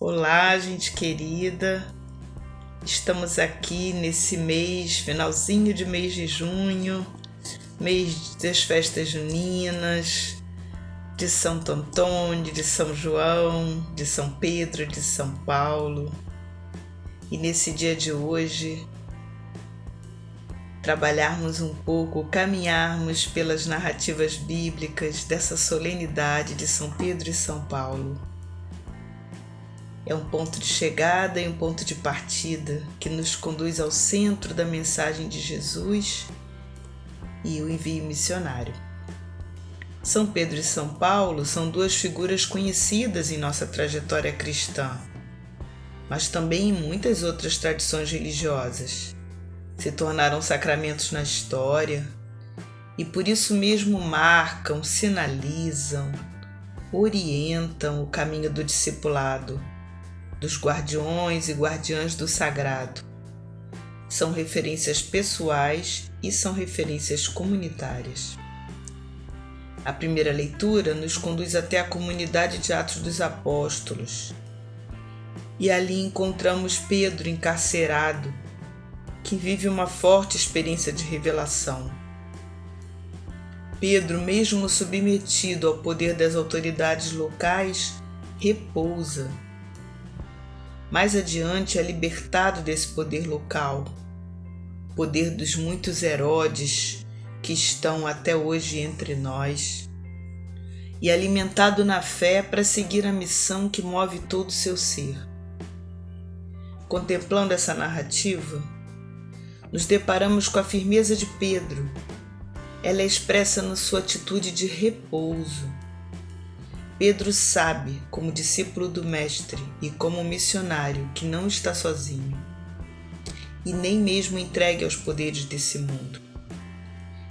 Olá, gente querida. Estamos aqui nesse mês, finalzinho de mês de junho, mês das festas juninas, de Santo Antônio, de São João, de São Pedro, de São Paulo. E nesse dia de hoje, trabalharmos um pouco, caminharmos pelas narrativas bíblicas dessa solenidade de São Pedro e São Paulo. É um ponto de chegada e um ponto de partida que nos conduz ao centro da mensagem de Jesus e o envio missionário. São Pedro e São Paulo são duas figuras conhecidas em nossa trajetória cristã, mas também em muitas outras tradições religiosas. Se tornaram sacramentos na história e por isso mesmo marcam, sinalizam, orientam o caminho do discipulado, dos guardiões e guardiãs do sagrado. São referências pessoais e são referências comunitárias. A primeira leitura nos conduz até a comunidade de Atos dos Apóstolos. E ali encontramos Pedro encarcerado, que vive uma forte experiência de revelação. Pedro, mesmo submetido ao poder das autoridades locais, repousa. Mais adiante é libertado desse poder local, poder dos muitos Herodes que estão até hoje entre nós, e alimentado na fé para seguir a missão que move todo o seu ser. Contemplando essa narrativa, nos deparamos com a firmeza de Pedro. Ela é expressa na sua atitude de repouso. Pedro sabe, como discípulo do Mestre e como missionário, que não está sozinho e nem mesmo entregue aos poderes desse mundo.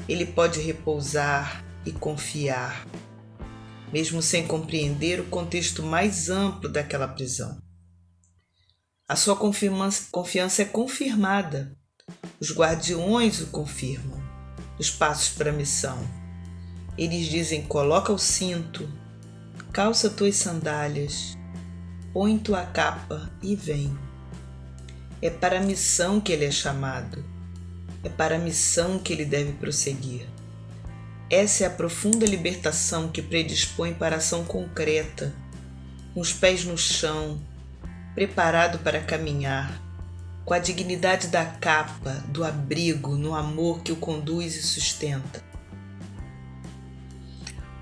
Ele pode repousar e confiar, mesmo sem compreender o contexto mais amplo daquela prisão. A sua confiança é confirmada. Os guardiões o confirmam, os passos para a missão. Eles dizem: coloca o cinto, calça tuas sandálias, põe tua capa e vem. É para a missão que ele é chamado. É para a missão que ele deve prosseguir. Essa é a profunda libertação que predispõe para a ação concreta, com os pés no chão, preparado para caminhar, com a dignidade da capa, do abrigo, no amor que o conduz e sustenta.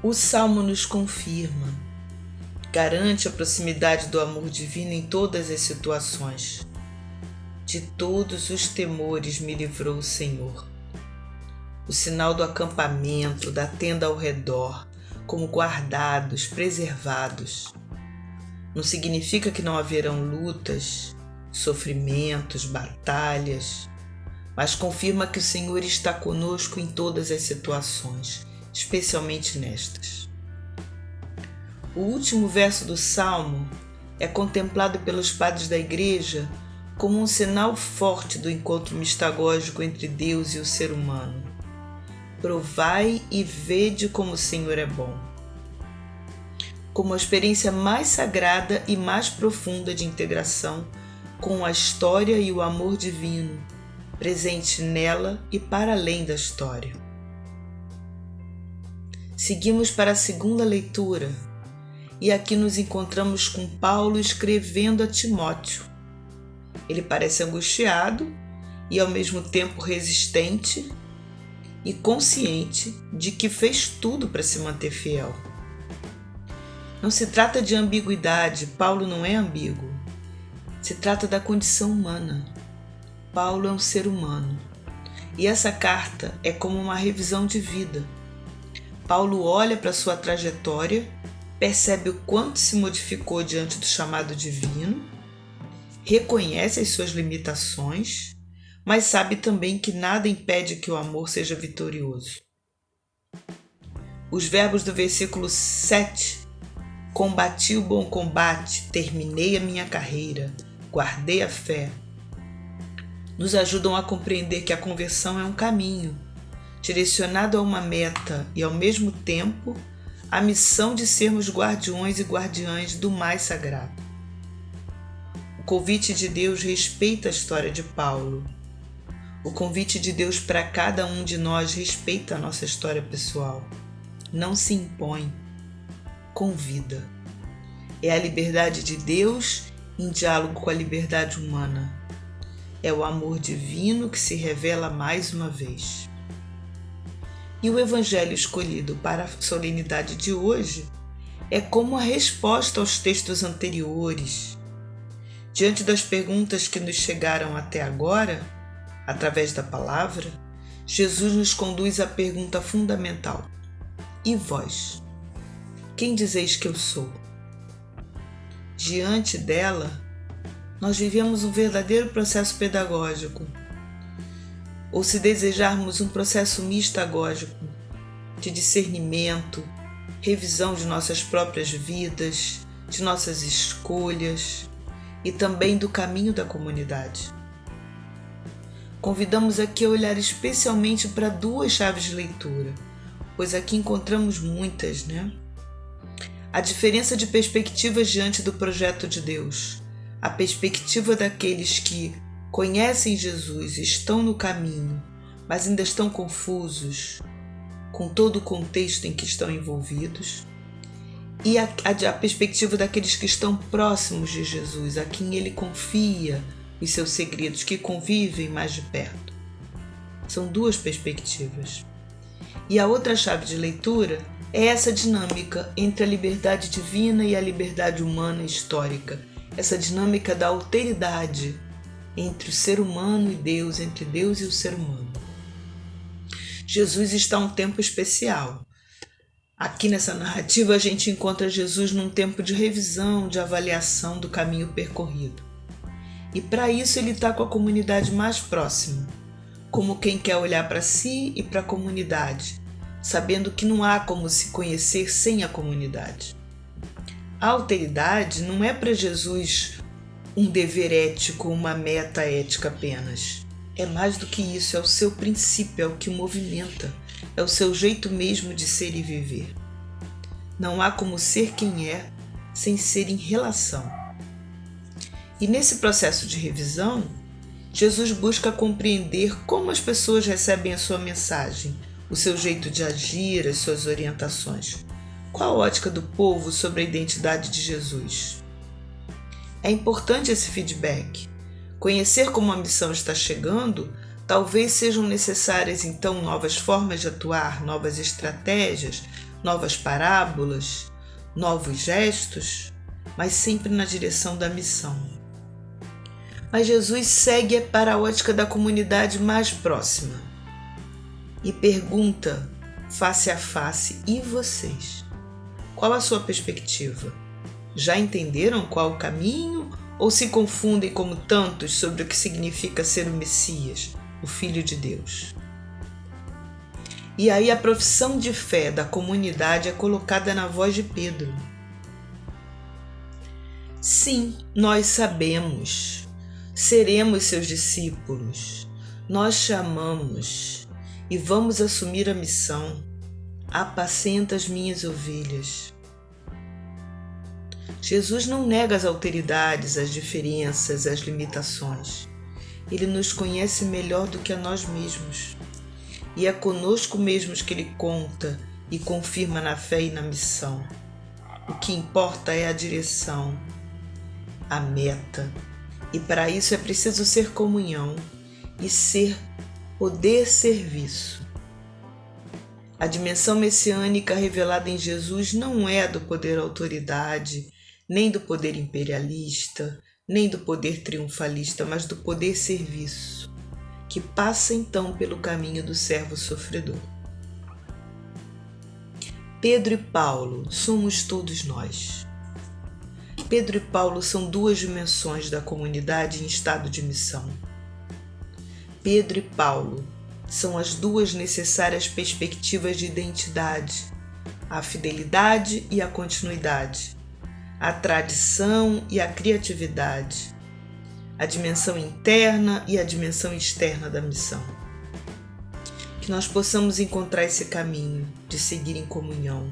O Salmo nos confirma, garante a proximidade do amor divino em todas as situações. De todos os temores me livrou o Senhor. O sinal do acampamento, da tenda ao redor, como guardados, preservados. Não significa que não haverão lutas, sofrimentos, batalhas, mas confirma que o Senhor está conosco em todas as situações, especialmente nestas. O último verso do Salmo é contemplado pelos padres da Igreja como um sinal forte do encontro mistagógico entre Deus e o ser humano. Provai e vede como o Senhor é bom. Como a experiência mais sagrada e mais profunda de integração com a história e o amor divino, presente nela e para além da história. Seguimos para a segunda leitura, e aqui nos encontramos com Paulo escrevendo a Timóteo. Ele parece angustiado e ao mesmo tempo resistente e consciente de que fez tudo para se manter fiel. Não se trata de ambiguidade, Paulo não é ambíguo. Se trata da condição humana. Paulo é um ser humano. E essa carta é como uma revisão de vida. Paulo olha para sua trajetória, percebe o quanto se modificou diante do chamado divino, reconhece as suas limitações, mas sabe também que nada impede que o amor seja vitorioso. Os verbos do versículo 7, combati o bom combate, terminei a minha carreira, guardei a fé, nos ajudam a compreender que a conversão é um caminho, direcionado a uma meta e, ao mesmo tempo, a missão de sermos guardiões e guardiãs do mais sagrado. convite de Deus respeita a história de Paulo. O convite de Deus para cada um de nós respeita a nossa história pessoal. Não se impõe, convida. É a liberdade de Deus em diálogo com a liberdade humana. É o amor divino que se revela mais uma vez. E o evangelho escolhido para a solenidade de hoje é como a resposta aos textos anteriores. Diante das perguntas que nos chegaram até agora, através da palavra, Jesus nos conduz à pergunta fundamental: e vós? Quem dizeis que eu sou? Diante dela, nós vivemos um verdadeiro processo pedagógico, ou se desejarmos um processo mistagógico, de discernimento, revisão de nossas próprias vidas, de nossas escolhas e também do caminho da comunidade. Convidamos aqui a olhar especialmente para duas chaves de leitura, pois aqui encontramos muitas, né? A diferença de perspectivas diante do projeto de Deus, a perspectiva daqueles que conhecem Jesus, estão no caminho, mas ainda estão confusos com todo o contexto em que estão envolvidos, e a perspectiva daqueles que estão próximos de Jesus, a quem ele confia os seus segredos, que convivem mais de perto. São duas perspectivas. E a outra chave de leitura é essa dinâmica entre a liberdade divina e a liberdade humana histórica, essa dinâmica da alteridade entre o ser humano e Deus, entre Deus e o ser humano. Jesus está um tempo especial. Aqui nessa narrativa a gente encontra Jesus num tempo de revisão, de avaliação do caminho percorrido. E para isso ele está com a comunidade mais próxima, como quem quer olhar para si e para a comunidade, sabendo que não há como se conhecer sem a comunidade. A alteridade não é para Jesus um dever ético, uma meta ética apenas. É mais do que isso, é o seu princípio, é o que o movimenta, é o seu jeito mesmo de ser e viver. Não há como ser quem é sem ser em relação. E nesse processo de revisão, Jesus busca compreender como as pessoas recebem a sua mensagem, o seu jeito de agir, as suas orientações. Qual a ótica do povo sobre a identidade de Jesus? É importante esse feedback. Conhecer como a missão está chegando, talvez sejam necessárias então novas formas de atuar, novas estratégias, novas parábolas, novos gestos, mas sempre na direção da missão. Mas Jesus segue para a ótica da comunidade mais próxima e pergunta face a face: e vocês? Qual a sua perspectiva? Já entenderam qual o caminho ou se confundem como tantos sobre o que significa ser o Messias, o Filho de Deus? E aí a profissão de fé da comunidade é colocada na voz de Pedro. Sim, nós sabemos, seremos seus discípulos, nós chamamos e vamos assumir a missão. Apacenta as minhas ovelhas. Jesus não nega as alteridades, as diferenças, as limitações. Ele nos conhece melhor do que a nós mesmos. E é conosco mesmos que ele conta e confirma na fé e na missão. O que importa é a direção, a meta. E para isso é preciso ser comunhão e poder serviço. A dimensão messiânica revelada em Jesus não é do poder autoridade, nem do poder imperialista, nem do poder triunfalista, mas do poder serviço, que passa então pelo caminho do servo sofredor. Pedro e Paulo somos todos nós. Pedro e Paulo são duas dimensões da comunidade em estado de missão. Pedro e Paulo são as duas necessárias perspectivas de identidade, a fidelidade e a continuidade, a tradição e a criatividade, a dimensão interna e a dimensão externa da missão. Que nós possamos encontrar esse caminho de seguir em comunhão,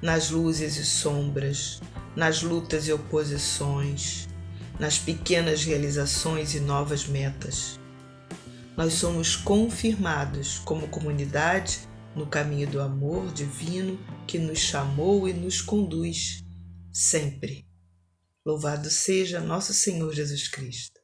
nas luzes e sombras, nas lutas e oposições, nas pequenas realizações e novas metas. Nós somos confirmados como comunidade no caminho do amor divino que nos chamou e nos conduz sempre. Louvado seja nosso Senhor Jesus Cristo.